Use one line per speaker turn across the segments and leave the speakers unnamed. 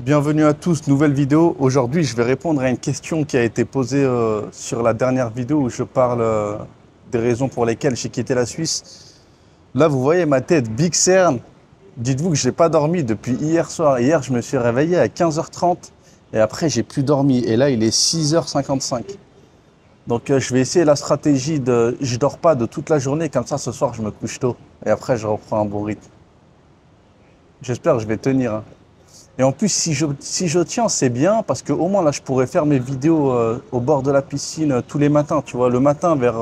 Bienvenue à tous, nouvelle vidéo. Aujourd'hui, je vais répondre à une question qui a été posée sur la dernière vidéo où je parle des raisons pour lesquelles j'ai quitté la Suisse. Là, vous voyez ma tête, Big Cern. Dites-vous que je n'ai pas dormi depuis hier soir. Hier, je me suis réveillé à 15h30 et après, j'ai plus dormi. Et là, il est 6h55. Donc, je vais essayer la stratégie de je dors pas de toute la journée. Comme ça, ce soir, je me couche tôt. Et après, je reprends un bon rythme. J'espère que je vais tenir, hein. Et en plus, si je tiens, c'est bien parce qu'au moins là, je pourrais faire mes vidéos au bord de la piscine tous les matins. Tu vois, le matin, vers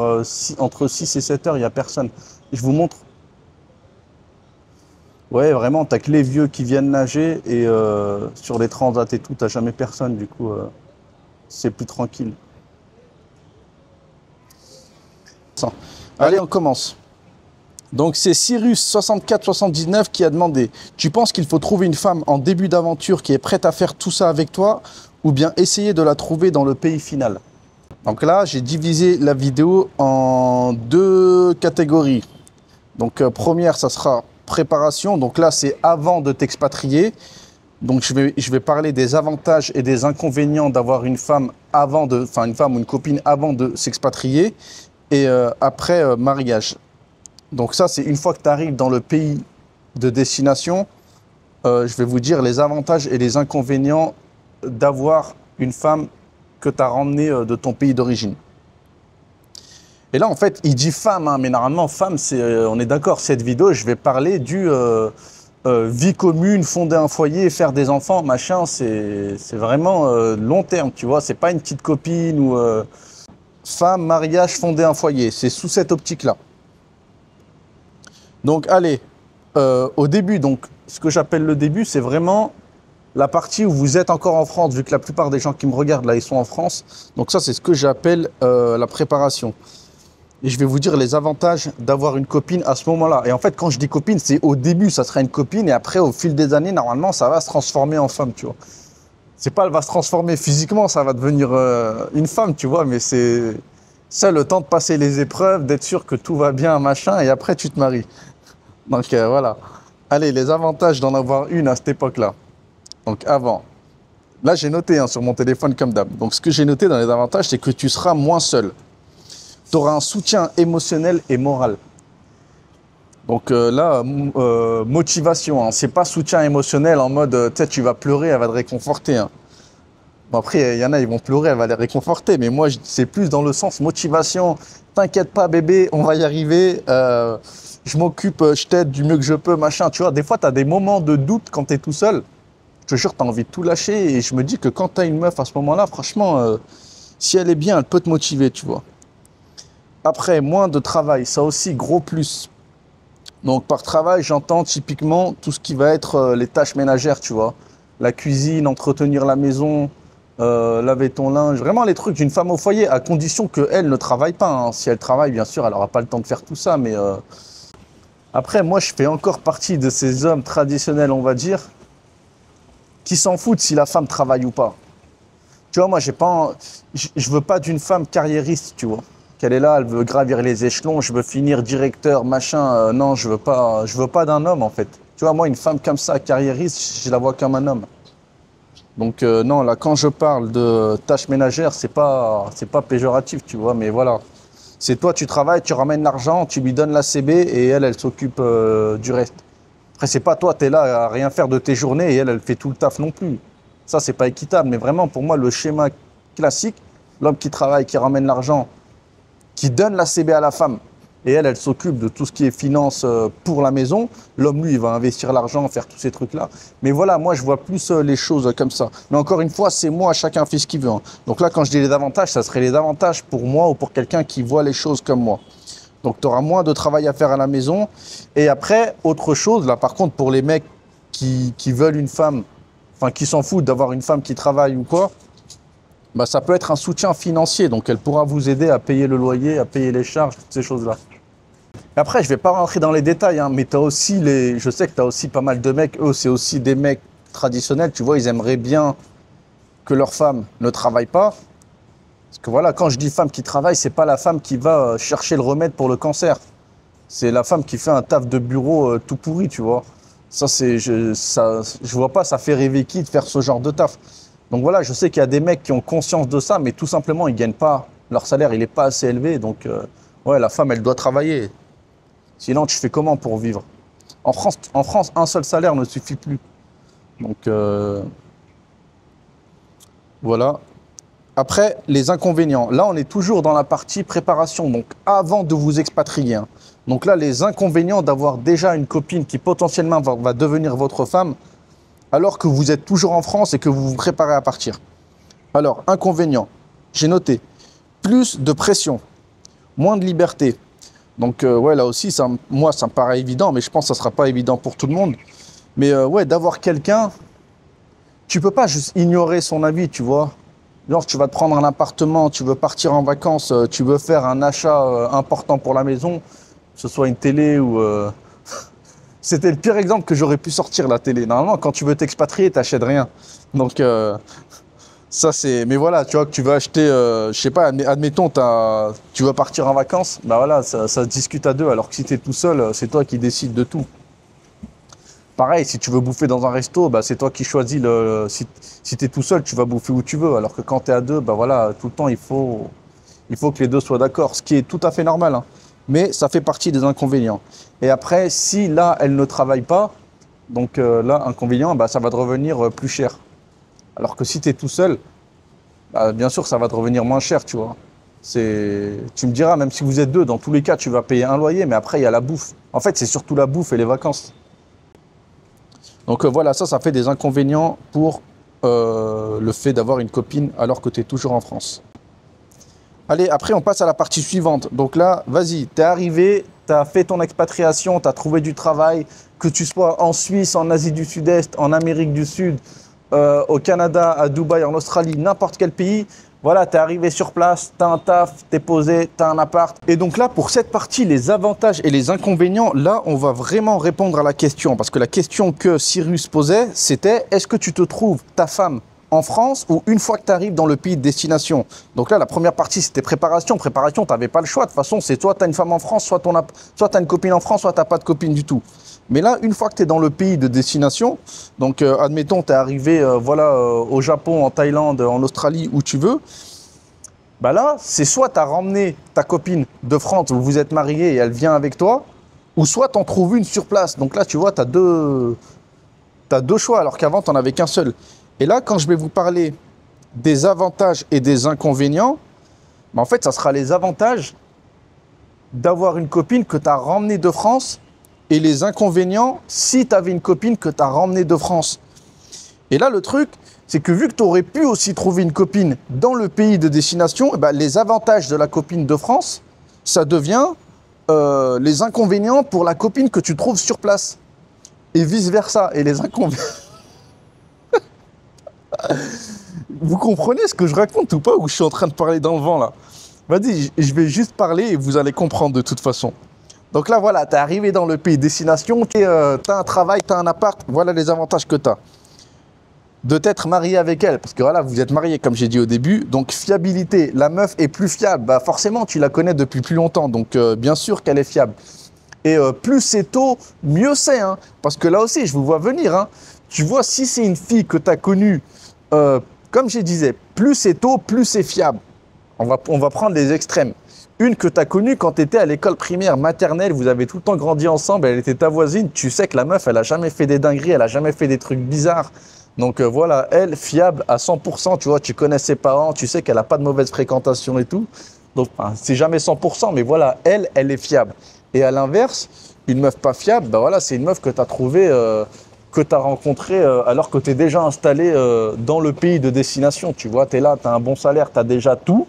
entre 6 et 7 heures, il n'y a personne. Je vous montre. Ouais, vraiment, t'as que les vieux qui viennent nager et sur les transats et tout, t'as jamais personne. Du coup, c'est plus tranquille. Allez, on commence. Donc c'est Cyrus6479 qui a demandé: tu penses qu'il faut trouver une femme en début d'aventure qui est prête à faire tout ça avec toi ou bien essayer de la trouver dans le pays final? Donc là, j'ai divisé la vidéo en deux catégories. Donc première, ça sera préparation. Donc là, c'est avant de t'expatrier. Donc je vais parler des avantages et des inconvénients d'avoir une femme avant de, enfin une femme ou une copine avant de s'expatrier et après mariage. Donc ça, c'est une fois que tu arrives dans le pays de destination, je vais vous dire les avantages et les inconvénients d'avoir une femme que tu as ramenée de ton pays d'origine. Et là, en fait, il dit femme, hein, mais normalement, femme, on est d'accord, cette vidéo, je vais parler du vie commune, fonder un foyer, faire des enfants, machin, c'est vraiment long terme, tu vois, c'est pas une petite copine ou femme, mariage, fonder un foyer, c'est sous cette optique-là. Donc, allez, au début, donc, ce que j'appelle le début, c'est vraiment la partie où vous êtes encore en France, vu que la plupart des gens qui me regardent, là, ils sont en France. Donc ça, c'est ce que j'appelle la préparation. Et je vais vous dire les avantages d'avoir une copine à ce moment-là. Et en fait, quand je dis copine, c'est au début, ça sera une copine. Et après, au fil des années, normalement, ça va se transformer en femme, tu vois. C'est pas, elle va se transformer physiquement, ça va devenir une femme, tu vois. Mais c'est ça, le temps de passer les épreuves, d'être sûr que tout va bien, machin. Et après, tu te maries. Donc voilà. Allez, les avantages d'en avoir une à cette époque-là. Donc avant. Là, j'ai noté hein, sur mon téléphone comme d'hab. Donc ce que j'ai noté dans les avantages, c'est que tu seras moins seul. Tu auras un soutien émotionnel et moral. Donc là, motivation. Hein. C'est pas soutien émotionnel en mode, tu sais, tu vas pleurer, elle va te réconforter. Hein. Bon, après, il y en a, ils vont pleurer, elle va les réconforter. Mais moi, c'est plus dans le sens motivation. T'inquiète pas, bébé, on va y arriver. Je m'occupe, je t'aide du mieux que je peux, machin. Tu vois, des fois, tu as des moments de doute quand tu es tout seul. Je te jure, tu as envie de tout lâcher. Et je me dis que quand tu as une meuf à ce moment-là, franchement, si elle est bien, elle peut te motiver, tu vois. Après, moins de travail, ça aussi, gros plus. Donc, par travail, j'entends typiquement tout ce qui va être les tâches ménagères, tu vois. La cuisine, entretenir la maison, laver ton linge. Vraiment les trucs d'une femme au foyer, à condition qu'elle ne travaille pas. Hein. Si elle travaille, bien sûr, elle n'aura pas le temps de faire tout ça, mais... Après, moi, je fais encore partie de ces hommes traditionnels, on va dire, qui s'en foutent si la femme travaille ou pas. Tu vois, moi, je veux pas d'une femme carriériste, tu vois. Qu'elle est là, elle veut gravir les échelons, je veux finir directeur, machin. Non, je veux pas d'un homme, en fait. Tu vois, moi, une femme comme ça, carriériste, je la vois comme un homme. Donc, non, là, quand je parle de tâches ménagères, c'est pas péjoratif, tu vois, mais voilà. C'est toi, tu travailles, tu ramènes l'argent, tu lui donnes la CB et elle s'occupe du reste. Après, c'est pas toi, tu es là à rien faire de tes journées et elle fait tout le taf non plus. Ça, c'est pas équitable. Mais vraiment, pour moi, le schéma classique, l'homme qui travaille, qui ramène l'argent, qui donne la CB à la femme et elle s'occupe de tout ce qui est finance pour la maison. L'homme, lui, il va investir l'argent, faire tous ces trucs-là. Mais voilà, moi, je vois plus les choses comme ça. Mais encore une fois, c'est moi, chacun fait ce qu'il veut. Hein. Donc là, quand je dis les avantages, ça serait les avantages pour moi ou pour quelqu'un qui voit les choses comme moi. Donc, tu auras moins de travail à faire à la maison. Et après, autre chose, là, par contre, pour les mecs qui veulent une femme, enfin, qui s'en foutent d'avoir une femme qui travaille ou quoi, bah, ça peut être un soutien financier. Donc, elle pourra vous aider à payer le loyer, à payer les charges, toutes ces choses-là. Après, je vais pas rentrer dans les détails, hein, mais je sais que tu as aussi pas mal de mecs, eux, c'est aussi des mecs traditionnels, tu vois, ils aimeraient bien que leur femme ne travaille pas. Parce que voilà, quand je dis femme qui travaille, c'est pas la femme qui va chercher le remède pour le cancer. C'est la femme qui fait un taf de bureau tout pourri, tu vois. Ça, je vois pas, ça fait rêver qui de faire ce genre de taf. Donc voilà, je sais qu'il y a des mecs qui ont conscience de ça, mais tout simplement, ils gagnent pas. Leur salaire, il est pas assez élevé. Donc, ouais, la femme, elle doit travailler. Sinon, tu fais comment pour vivre? En France, un seul salaire ne suffit plus. Donc, voilà. Après, les inconvénients. Là, on est toujours dans la partie préparation, donc avant de vous expatrier, hein. Donc là, les inconvénients d'avoir déjà une copine qui potentiellement va devenir votre femme, alors que vous êtes toujours en France et que vous vous préparez à partir. Alors, inconvénients, j'ai noté. Plus de pression, moins de liberté. Donc, ouais, là aussi, moi, ça me paraît évident, mais je pense que ça ne sera pas évident pour tout le monde. Mais ouais, d'avoir quelqu'un, tu peux pas juste ignorer son avis, tu vois. Genre, tu vas te prendre un appartement, tu veux partir en vacances, tu veux faire un achat important pour la maison, que ce soit une télé ou... C'était le pire exemple que j'aurais pu sortir, la télé. Normalement, quand tu veux t'expatrier, tu n'achètes rien. Donc, ça, c'est... Mais voilà, tu vois, que tu veux acheter... je sais pas, admettons, tu veux partir en vacances, bah voilà, ça se discute à deux. Alors que si tu es tout seul, c'est toi qui décides de tout. Pareil, si tu veux bouffer dans un resto, bah, c'est toi qui choisis si tu es tout seul, tu vas bouffer où tu veux. Alors que quand tu es à deux, bah, voilà, tout le temps, il faut que les deux soient d'accord. Ce qui est tout à fait normal, hein. Mais ça fait partie des inconvénients. Et après, si là, elle ne travaille pas, donc là, inconvénient, bah, ça va te revenir plus cher. Alors que si tu es tout seul, bah, bien sûr, ça va te revenir moins cher, tu vois. Tu me diras, même si vous êtes deux, dans tous les cas, tu vas payer un loyer, mais après, il y a la bouffe. En fait, c'est surtout la bouffe et les vacances. Donc voilà, ça fait des inconvénients pour le fait d'avoir une copine alors que tu es toujours en France. Allez, après on passe à la partie suivante. Donc là, vas-y, tu es arrivé, tu as fait ton expatriation, tu as trouvé du travail, que tu sois en Suisse, en Asie du Sud-Est, en Amérique du Sud, au Canada, à Dubaï, en Australie, n'importe quel pays. Voilà, tu es arrivé sur place, tu as un taf, tu es posé, tu as un appart. Et donc là, pour cette partie, les avantages et les inconvénients, là, on va vraiment répondre à la question. Parce que la question que Cyrus posait, c'était est-ce que tu te trouves ta femme en France ou une fois que tu arrives dans le pays de destination? Donc là, la première partie, c'était préparation. Préparation, tu n'avais pas le choix. De toute façon, c'est soit tu as une femme en France, soit tu as une copine en France, soit tu n'as pas de copine du tout. Mais là, une fois que tu es dans le pays de destination, donc admettons, tu es arrivé au Japon, en Thaïlande, en Australie, où tu veux, bah là, c'est soit tu as ramené ta copine de France, où vous êtes mariés et elle vient avec toi, ou soit tu en trouves une sur place. Donc là, tu vois, tu as deux choix, alors qu'avant, tu n'en avais qu'un seul. Et là, quand je vais vous parler des avantages et des inconvénients, bah en fait, ça sera les avantages d'avoir une copine que tu as ramenée de France et les inconvénients si tu avais une copine que tu as ramenée de France. Et là, le truc, c'est que vu que tu aurais pu aussi trouver une copine dans le pays de destination, bah, les avantages de la copine de France, ça devient les inconvénients pour la copine que tu trouves sur place. Et vice-versa. Et les inconvénients... Vous comprenez ce que je raconte ou pas, ou je suis en train de parler dans le vent là? Vas-y, je vais juste parler et vous allez comprendre de toute façon. Donc là, voilà, tu es arrivé dans le pays de destination, tu as un travail, tu as un appart, voilà les avantages que tu as. De t'être marié avec elle, parce que voilà, vous êtes mariés comme j'ai dit au début, donc fiabilité, la meuf est plus fiable, bah forcément tu la connais depuis plus longtemps, donc bien sûr qu'elle est fiable. Et plus c'est tôt, mieux c'est, hein, parce que là aussi, je vous vois venir, hein. Tu vois, si c'est une fille que tu as connue, comme je disais, plus c'est tôt, plus c'est fiable. On va prendre les extrêmes. Une que tu as connue quand tu étais à l'école primaire, maternelle, vous avez tout le temps grandi ensemble, elle était ta voisine, tu sais que la meuf, elle a jamais fait des dingueries, elle a jamais fait des trucs bizarres. Donc voilà, elle, fiable à 100%, tu vois, tu connais ses parents, tu sais qu'elle n'a pas de mauvaise fréquentation et tout. Donc enfin, c'est jamais 100%, mais voilà, elle est fiable. Et à l'inverse, une meuf pas fiable, bah voilà, c'est une meuf que tu as trouvée, que tu as rencontrée alors que tu es déjà installé dans le pays de destination. Tu vois, tu es là, tu as un bon salaire, tu as déjà tout.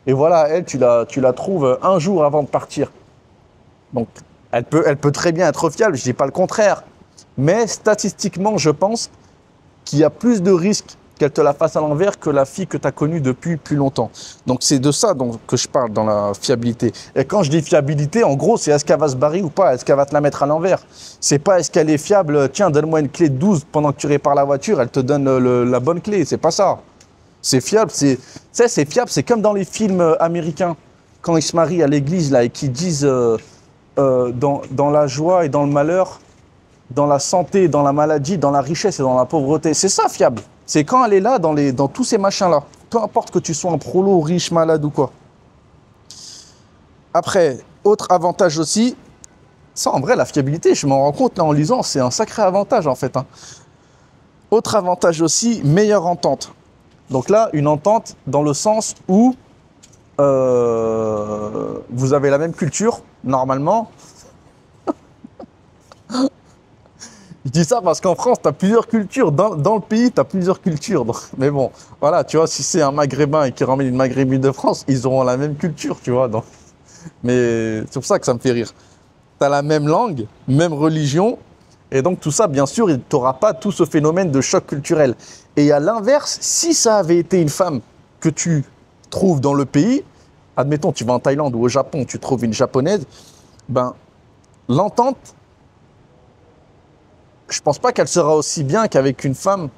Et voilà, elle, tu la trouves un jour avant de partir. Donc, elle peut très bien être fiable, je ne dis pas le contraire. Mais statistiquement, je pense qu'il y a plus de risques qu'elle te la fasse à l'envers que la fille que tu as connue depuis plus longtemps. Donc, c'est de ça que je parle dans la fiabilité. Et quand je dis fiabilité, en gros, c'est est-ce qu'elle va se barrer ou pas? Est-ce qu'elle va te la mettre à l'envers? C'est pas est-ce qu'elle est fiable, tiens, donne-moi une clé de 12 pendant que tu répares la voiture, elle te donne la bonne clé. C'est pas ça. C'est fiable, c'est fiable, c'est comme dans les films américains, quand ils se marient à l'église là et qu'ils disent dans la joie et dans le malheur, dans la santé, dans la maladie, dans la richesse et dans la pauvreté. C'est ça, fiable. C'est quand elle est là, dans tous ces machins-là. Peu importe que tu sois un prolo, riche, malade ou quoi. Après, autre avantage aussi, ça, en vrai, la fiabilité, je m'en rends compte là en lisant, c'est un sacré avantage en fait, hein. Autre avantage aussi, meilleure entente. Donc là, une entente dans le sens où vous avez la même culture, normalement. Je dis ça parce qu'en France, tu as plusieurs cultures. Dans le pays, tu as plusieurs cultures. Donc, mais bon, voilà, tu vois, si c'est un Maghrébin et qui ramène une Maghrébine de France, ils auront la même culture, tu vois. Donc, mais c'est pour ça que ça me fait rire. Tu as la même langue, même religion. Et donc, tout ça, bien sûr, tu n'auras pas tout ce phénomène de choc culturel. Et à l'inverse, si ça avait été une femme que tu trouves dans le pays, admettons, tu vas en Thaïlande ou au Japon, tu trouves une japonaise, ben, l'entente, je pense pas qu'elle sera aussi bien qu'avec une femme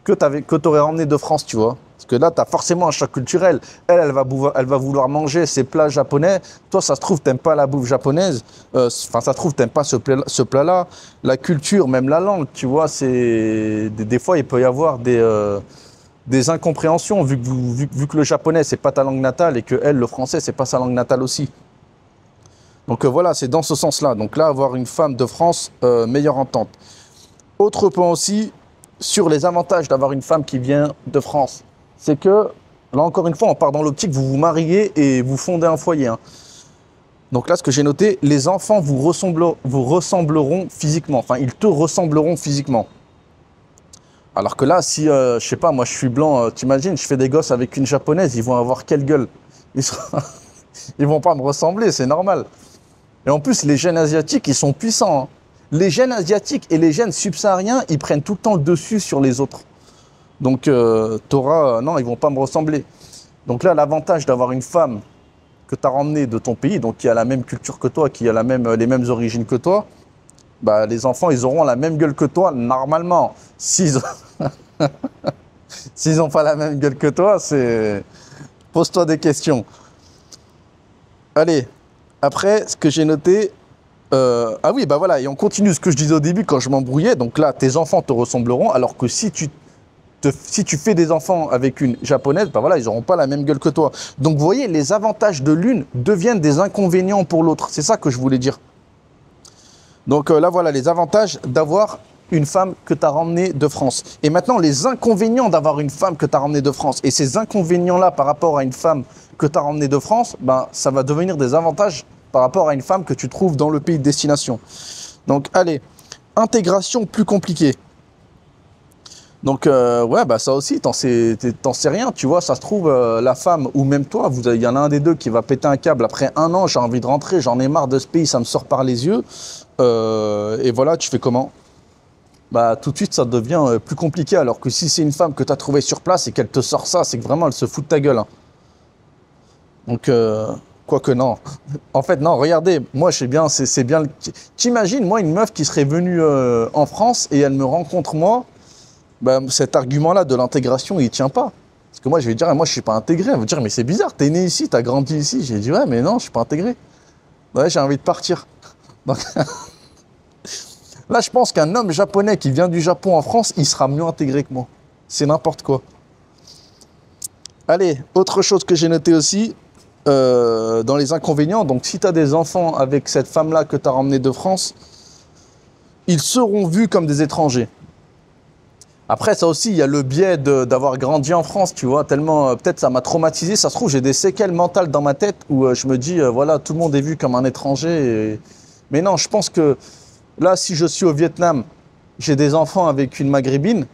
que tu aurais emmenée de France, tu vois. Parce que là, tu as forcément un choc culturel. Elle va vouloir manger ses plats japonais. Toi, ça se trouve, t'aimes pas la bouffe japonaise. Enfin, ça se trouve, t'aimes pas ce plat-là. La culture, même la langue, tu vois, des fois, il peut y avoir des incompréhensions, vu que le japonais, c'est pas ta langue natale et que elle, le français, c'est pas sa langue natale aussi. Donc voilà, c'est dans ce sens-là. Donc là, avoir une femme de France, meilleure entente. Autre point aussi, sur les avantages d'avoir une femme qui vient de France, c'est que, là encore une fois, on part dans l'optique, vous vous mariez et vous fondez un foyer, hein. Donc là, ce que j'ai noté, les enfants vous ressembleront physiquement. Enfin, ils te ressembleront physiquement. Alors que là, si, je sais pas, moi je suis blanc, t'imagines, je fais des gosses avec une japonaise, ils vont avoir quelle gueule? Ils vont pas me ressembler, c'est normal. Et en plus, les gènes asiatiques, ils sont puissants, hein. Les gènes asiatiques et les gènes subsahariens, ils prennent tout le temps le dessus sur les autres. Donc, non, ils vont pas me ressembler. Donc là, l'avantage d'avoir une femme que tu as ramenée de ton pays, donc qui a la même culture que toi, qui a les mêmes origines que toi, bah, les enfants, ils auront la même gueule que toi, normalement. S'ils n'ont pas la même gueule que toi, pose-toi des questions. Allez, après, ce que j'ai noté... ah oui, bah voilà, et on continue ce que je disais au début quand je m'embrouillais. Donc là, tes enfants te ressembleront, alors que si tu fais des enfants avec une japonaise, bah voilà, ils n'auront pas la même gueule que toi. Donc vous voyez, les avantages de l'une deviennent des inconvénients pour l'autre. C'est ça que je voulais dire. Donc là, voilà, les avantages d'avoir une femme que tu as ramenée de France. Et maintenant, les inconvénients d'avoir une femme que tu as ramenée de France. Et ces inconvénients-là par rapport à une femme que tu as ramenée de France, ben, ça va devenir des avantages par rapport à une femme que tu trouves dans le pays de destination. Donc, allez, intégration plus compliquée. Donc, ouais, bah ça aussi, t'en sais rien, tu vois, ça se trouve, la femme ou même toi, il y en a un des deux qui va péter un câble. Après 1 an, j'ai envie de rentrer, j'en ai marre de ce pays, ça me sort par les yeux. Et voilà, tu fais comment? Bah, tout de suite, ça devient plus compliqué. Alors que si c'est une femme que tu as trouvée sur place et qu'elle te sort ça, c'est que vraiment, elle se fout de ta gueule, hein. Donc, quoique non. En fait, non, regardez, moi, je sais bien, c'est bien... T'imagines, moi, une meuf qui serait venue en France et elle me rencontre, moi, bah, cet argument-là de l'intégration, il tient pas. Parce que moi, je vais dire, moi, je suis pas intégré. Elle va dire, mais c'est bizarre, t'es né ici, t'as grandi ici. J'ai dit, ouais, mais non, je suis pas intégré. Ouais, j'ai envie de partir. Donc, là, je pense qu'un homme japonais qui vient du Japon en France, il sera mieux intégré que moi. C'est n'importe quoi. Allez, autre chose que j'ai noté aussi, dans les inconvénients, donc si tu as des enfants avec cette femme-là que tu as ramenée de France, ils seront vus comme des étrangers. Après, ça aussi, il y a le biais d'avoir grandi en France, tu vois, tellement, peut-être ça m'a traumatisé, ça se trouve, j'ai des séquelles mentales dans ma tête où je me dis, voilà, tout le monde est vu comme un étranger. Mais non, je pense que là, si je suis au Vietnam, j'ai des enfants avec une maghrébine,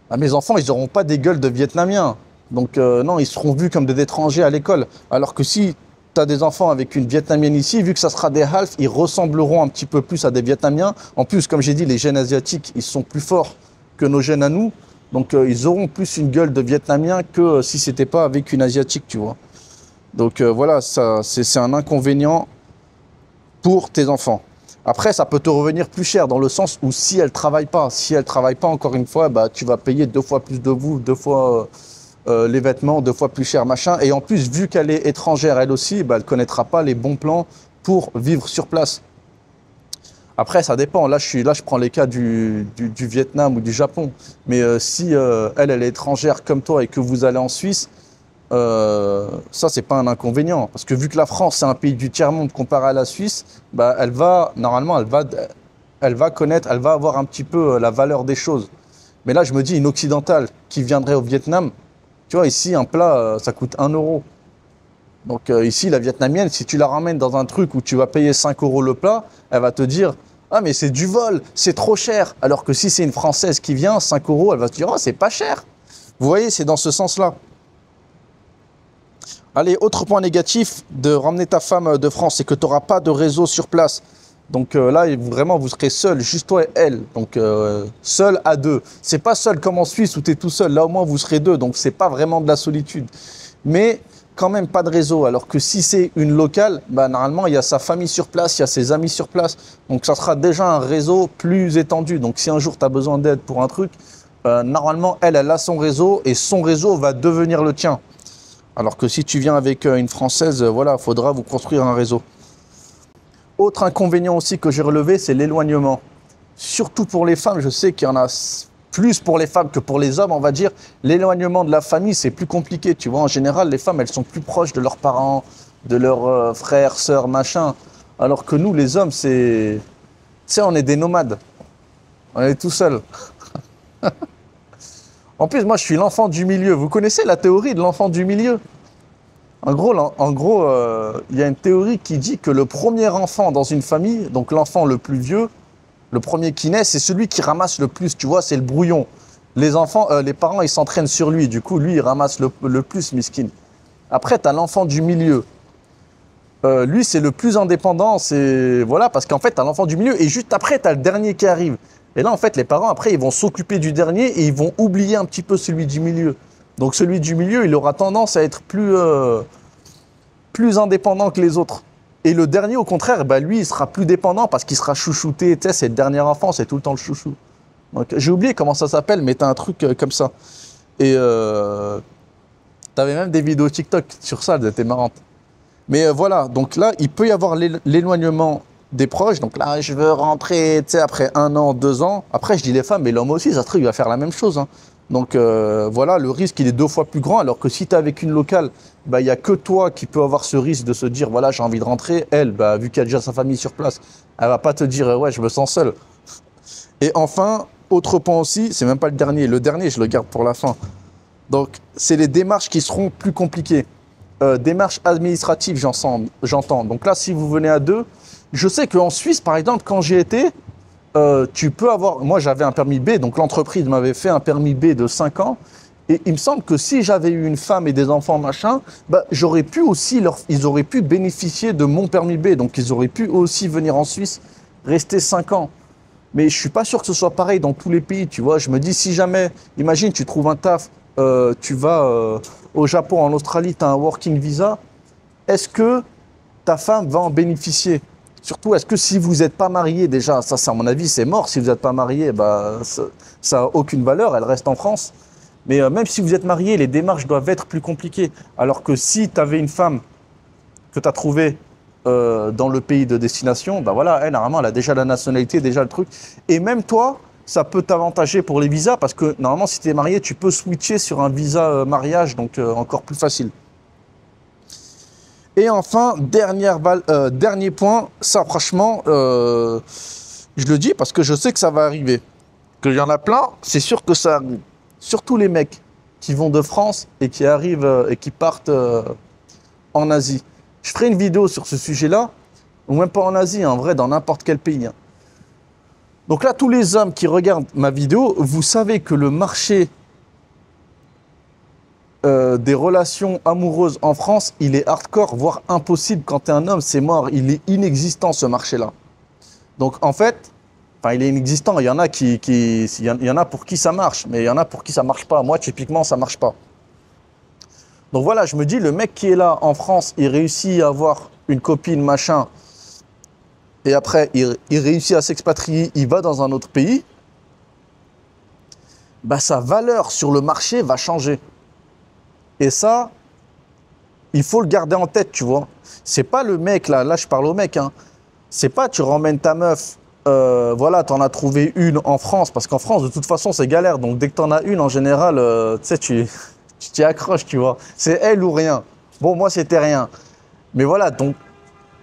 bah, mes enfants, ils n'auront pas des gueules de Vietnamiens. Donc non, ils seront vus comme des étrangers à l'école. Alors que si tu as des enfants avec une Vietnamienne ici, vu que ça sera des halfs, ils ressembleront un petit peu plus à des Vietnamiens. En plus, comme j'ai dit, les gènes asiatiques, ils sont plus forts que nos gènes à nous. Donc ils auront plus une gueule de Vietnamiens que si c'était pas avec une Asiatique, tu vois. Donc voilà, c'est un inconvénient pour tes enfants. Après, ça peut te revenir plus cher dans le sens où si elle travaille pas, encore une fois, bah, tu vas payer 2 fois plus de bouffe, 2 fois les vêtements, 2 fois plus cher, machin. Et en plus, vu qu'elle est étrangère, elle aussi, bah, elle connaîtra pas les bons plans pour vivre sur place. Après, ça dépend. Là, je prends les cas du Vietnam ou du Japon. Mais si elle est étrangère comme toi et que vous allez en Suisse, ça, c'est pas un inconvénient. Parce que vu que la France, c'est un pays du tiers-monde comparé à la Suisse, bah, normalement, elle va connaître, elle va avoir un petit peu la valeur des choses. Mais là, je me dis, une occidentale qui viendrait au Vietnam, tu vois, ici, un plat, ça coûte 1 euro. Donc ici, la vietnamienne, si tu la ramènes dans un truc où tu vas payer 5 euros le plat, elle va te dire, ah, mais c'est du vol, c'est trop cher. Alors que si c'est une Française qui vient, 5 euros, elle va te dire, oh, c'est pas cher. Vous voyez, c'est dans ce sens-là. Allez, autre point négatif de ramener ta femme de France, c'est que tu n'auras pas de réseau sur place. Donc là, vraiment, vous serez seul, juste toi et elle. Donc seul à deux. C'est pas seul comme en Suisse où tu es tout seul. Là, au moins, vous serez deux. Donc, c'est pas vraiment de la solitude. Mais quand même pas de réseau. Alors que si c'est une locale, bah, normalement, il y a sa famille sur place, il y a ses amis sur place. Donc, ça sera déjà un réseau plus étendu. Donc, si un jour, tu as besoin d'aide pour un truc, normalement, elle a son réseau et son réseau va devenir le tien. Alors que si tu viens avec une Française, voilà, il faudra vous construire un réseau. Autre inconvénient aussi que j'ai relevé, c'est l'éloignement. Surtout pour les femmes, je sais qu'il y en a plus pour les femmes que pour les hommes, on va dire. L'éloignement de la famille, c'est plus compliqué. Tu vois, en général, les femmes, elles sont plus proches de leurs parents, de leurs frères, sœurs, machin. Alors que nous, les hommes, c'est... Tu sais, on est des nomades. On est tout seuls. En plus, moi, je suis l'enfant du milieu. Vous connaissez la théorie de l'enfant du milieu? En gros, y a une théorie qui dit que le premier enfant dans une famille, donc l'enfant le plus vieux, le premier qui naît, c'est celui qui ramasse le plus. Tu vois, c'est le brouillon. Les parents, ils s'entraînent sur lui. Du coup, lui, il ramasse le plus, miskin. Après, tu as l'enfant du milieu. Lui, c'est le plus indépendant. Voilà, parce qu'en fait, tu as l'enfant du milieu et juste après, tu as le dernier qui arrive. Et là, en fait, les parents, après, ils vont s'occuper du dernier et ils vont oublier un petit peu celui du milieu. Donc, celui du milieu, il aura tendance à être plus indépendant que les autres. Et le dernier, au contraire, bah, lui, il sera plus dépendant parce qu'il sera chouchouté. Tu sais, c'est le dernier enfant, c'est tout le temps le chouchou. J'ai oublié comment ça s'appelle, mais tu as un truc comme ça. Et tu avais même des vidéos TikTok sur ça, elles étaient marrantes. Mais voilà, donc là, il peut y avoir l'éloignement des proches. Donc là, je veux rentrer, tu sais, après 1 an, 2 ans. Après, je dis les femmes, mais l'homme aussi, ça se trouve, il va faire la même chose. Hein. Donc voilà, le risque, il est 2 fois plus grand. Alors que si tu es avec une locale, bah, il n'y a que toi qui peux avoir ce risque de se dire, voilà, j'ai envie de rentrer. Elle, bah, vu qu'il y a déjà sa famille sur place, elle va pas te dire, ouais, je me sens seul. Et enfin, autre point aussi, c'est même pas le dernier. Le dernier, je le garde pour la fin. Donc, c'est les démarches qui seront plus compliquées. Démarches administratives, j'entends. Donc là, si vous venez à 2, je sais qu'en Suisse, par exemple, quand j'y étais, tu peux avoir... Moi, j'avais un permis B, donc l'entreprise m'avait fait un permis B de 5 ans. Et il me semble que si j'avais eu une femme et des enfants, machin, bah, ils auraient pu bénéficier de mon permis B. Donc, ils auraient pu aussi venir en Suisse, rester 5 ans. Mais je suis pas sûr que ce soit pareil dans tous les pays, tu vois. Je me dis, si jamais, imagine, tu trouves un taf, tu vas au Japon, en Australie, tu as un working visa, est-ce que ta femme va en bénéficier? Surtout, est-ce que si vous n'êtes pas marié déjà, ça, à mon avis, c'est mort. Si vous n'êtes pas marié, bah, ça n'a aucune valeur, elle reste en France. Mais même si vous êtes marié, les démarches doivent être plus compliquées. Alors que si tu avais une femme que tu as trouvée dans le pays de destination, bah voilà, elle, normalement, elle a déjà la nationalité, déjà le truc. Et même toi, ça peut t'avantager pour les visas, parce que normalement, si tu es marié, tu peux switcher sur un visa mariage, donc encore plus facile. Et enfin, dernier point, ça franchement, je le dis parce que je sais que ça va arriver. Qu'il y en a plein, c'est sûr que ça arrive. Surtout les mecs qui vont de France et qui arrivent et qui partent en Asie. Je ferai une vidéo sur ce sujet-là, ou même pas en Asie, en vrai, dans n'importe quel pays. Hein. Donc là, tous les hommes qui regardent ma vidéo, vous savez que le marché des relations amoureuses en France, il est hardcore, voire impossible. Quand tu es un homme, c'est mort. Il est inexistant, ce marché-là. Donc en fait, enfin, il est inexistant. Il y en a il y en a pour qui ça marche, mais il y en a pour qui ça marche pas. Moi, typiquement, ça marche pas. Donc voilà, je me dis, le mec qui est là en France, il réussit à avoir une copine, machin, et après, il réussit à s'expatrier, il va dans un autre pays, bah, sa valeur sur le marché va changer. Et ça, il faut le garder en tête, tu vois. C'est pas le mec, là je parle au mec, hein. C'est pas tu ramènes ta meuf voilà, tu en as trouvé une en France, parce qu'en France, de toute façon, c'est galère. Donc, dès que tu en as une, en général, tu sais, tu t'y accroches, tu vois. C'est elle ou rien. Bon, moi, c'était rien. Mais voilà, donc,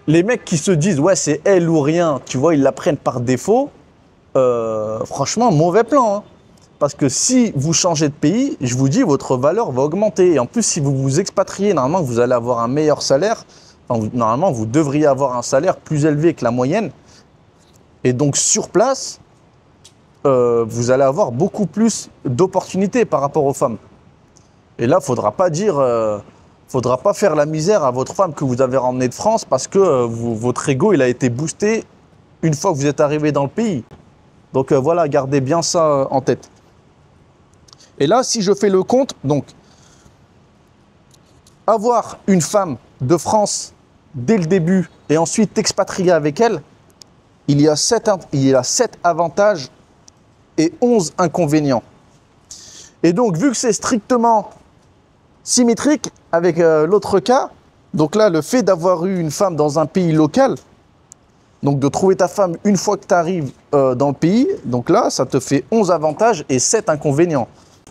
les mecs qui se disent, ouais, c'est elle ou rien, tu vois, ils la prennent par défaut. Franchement, mauvais plan, hein. Parce que si vous changez de pays, je vous dis, votre valeur va augmenter. Et en plus, si vous vous expatriez, normalement, vous allez avoir un meilleur salaire. Enfin, normalement, vous devriez avoir un salaire plus élevé que la moyenne. Et donc, sur place, vous allez avoir beaucoup plus d'opportunités par rapport aux femmes. Et là, faudra pas faire la misère à votre femme que vous avez ramenée de France parce que votre ego, il a été boosté une fois que vous êtes arrivé dans le pays. Donc voilà, gardez bien ça en tête. Et là, si je fais le compte, donc, avoir une femme de France dès le début et ensuite t'expatrier avec elle, il y a 7 avantages et 11 inconvénients. Et donc, vu que c'est strictement symétrique avec l'autre cas, donc là, le fait d'avoir eu une femme dans un pays local, donc de trouver ta femme une fois que tu arrives dans le pays, donc là, ça te fait 11 avantages et 7 inconvénients.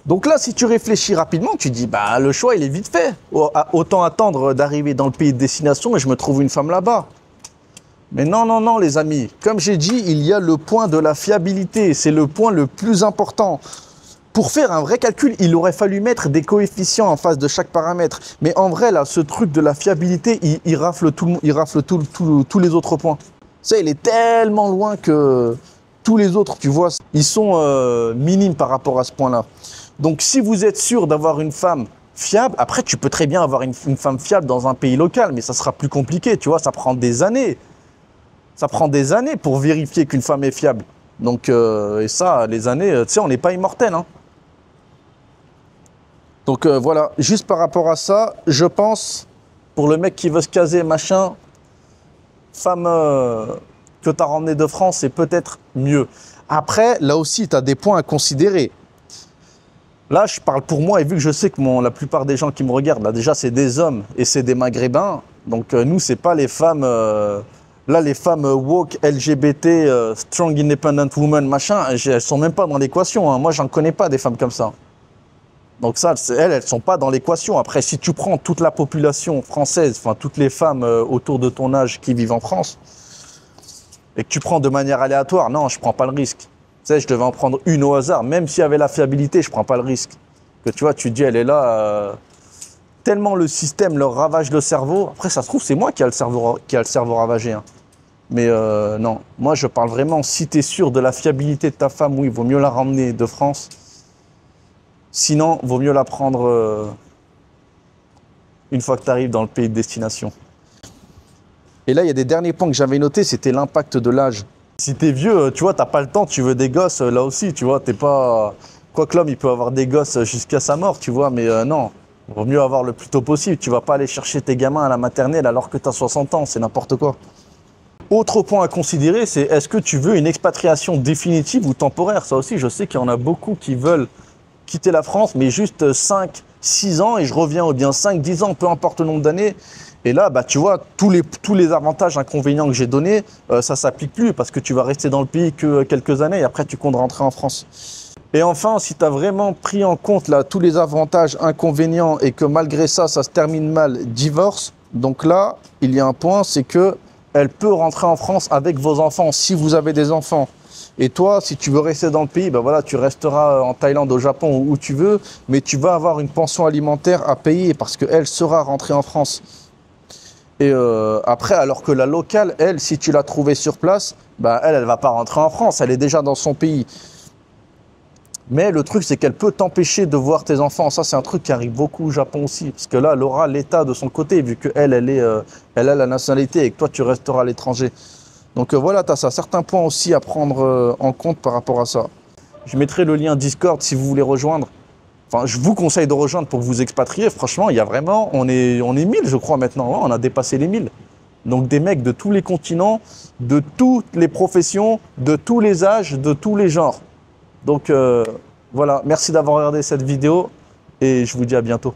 Donc là, si tu réfléchis rapidement, tu dis, bah le choix, il est vite fait. Autant attendre d'arriver dans le pays de destination et je me trouve une femme là-bas. Mais non, non, non, les amis. Comme j'ai dit, il y a le point de la fiabilité. C'est le point le plus important. Pour faire un vrai calcul, il aurait fallu mettre des coefficients en face de chaque paramètre. Mais en vrai, là, ce truc de la fiabilité, il rafle tous les autres points. Ça, il est tellement loin que tous les autres, tu vois, ils sont minimes par rapport à ce point-là. Donc, si vous êtes sûr d'avoir une femme fiable, après, tu peux très bien avoir une femme fiable dans un pays local, mais ça sera plus compliqué, tu vois, ça prend des années. Ça prend des années pour vérifier qu'une femme est fiable. Donc, et ça, les années, tu sais, on n'est pas immortel, hein. Donc, voilà, juste par rapport à ça, je pense, pour le mec qui veut se caser, machin, femme que tu as ramenée de France, c'est peut-être mieux. Après, là aussi, tu as des points à considérer. Là, je parle pour moi et vu que je sais que la plupart des gens qui me regardent, là, déjà, c'est des hommes et c'est des maghrébins. Donc, nous, c'est pas les femmes... là, les femmes woke, LGBT, strong independent woman, machin, elles sont même pas dans l'équation, hein. Moi, j'en connais pas des femmes comme ça. Donc ça, elles sont pas dans l'équation. Après, si tu prends toute la population française, enfin, toutes les femmes autour de ton âge qui vivent en France, et que tu prends de manière aléatoire, non, je prends pas le risque. Tu sais, je devais en prendre une au hasard, même s'il y avait la fiabilité, je prends pas le risque. Que tu vois, tu te dis, elle est là, tellement le système leur ravage le cerveau. Après, ça se trouve, c'est moi qui a le cerveau ravagé, hein. Mais non, moi, je parle vraiment, si tu es sûr de la fiabilité de ta femme, oui, il vaut mieux la ramener de France. Sinon, il vaut mieux la prendre une fois que tu arrives dans le pays de destination. Et là, il y a des derniers points que j'avais notés, c'était l'impact de l'âge. Si t'es vieux, tu vois, t'as pas le temps, tu veux des gosses, là aussi, tu vois, t'es pas... Quoique l'homme, il peut avoir des gosses jusqu'à sa mort, tu vois, mais non, il vaut mieux avoir le plus tôt possible. Tu vas pas aller chercher tes gamins à la maternelle alors que t'as 60 ans, c'est n'importe quoi. Autre point à considérer, c'est est-ce que tu veux une expatriation définitive ou temporaire? Ça aussi, je sais qu'il y en a beaucoup qui veulent quitter la France, mais juste 5, 6 ans et je reviens, ou bien 5, 10 ans, peu importe le nombre d'années. Et là, bah, tu vois, tous les avantages, inconvénients que j'ai donnés, ça ne s'applique plus parce que tu vas rester dans le pays que quelques années et après, tu comptes rentrer en France. Et enfin, si tu as vraiment pris en compte là, tous les avantages, inconvénients et que malgré ça, ça se termine mal, divorce, donc là, il y a un point, c'est que elle peut rentrer en France avec vos enfants si vous avez des enfants. Et toi, si tu veux rester dans le pays, ben voilà, tu resteras en Thaïlande, au Japon, où tu veux, mais tu vas avoir une pension alimentaire à payer parce qu'elle sera rentrée en France. Et après, alors que la locale, elle, si tu l'as trouvée sur place, bah, elle ne va pas rentrer en France, elle est déjà dans son pays. Mais le truc, c'est qu'elle peut t'empêcher de voir tes enfants. Ça, c'est un truc qui arrive beaucoup au Japon aussi. Parce que là, elle aura l'État de son côté, vu qu'elle, elle a la nationalité et que toi, tu resteras à l'étranger. Donc voilà, tu as ça. Certains points aussi à prendre en compte par rapport à ça. Je mettrai le lien Discord si vous voulez rejoindre. Enfin, je vous conseille de rejoindre pour vous expatrier. Franchement, il y a vraiment... On est 1000, je crois, maintenant. Ouais, on a dépassé les 1000. Donc des mecs de tous les continents, de toutes les professions, de tous les âges, de tous les genres. Donc voilà, merci d'avoir regardé cette vidéo et je vous dis à bientôt.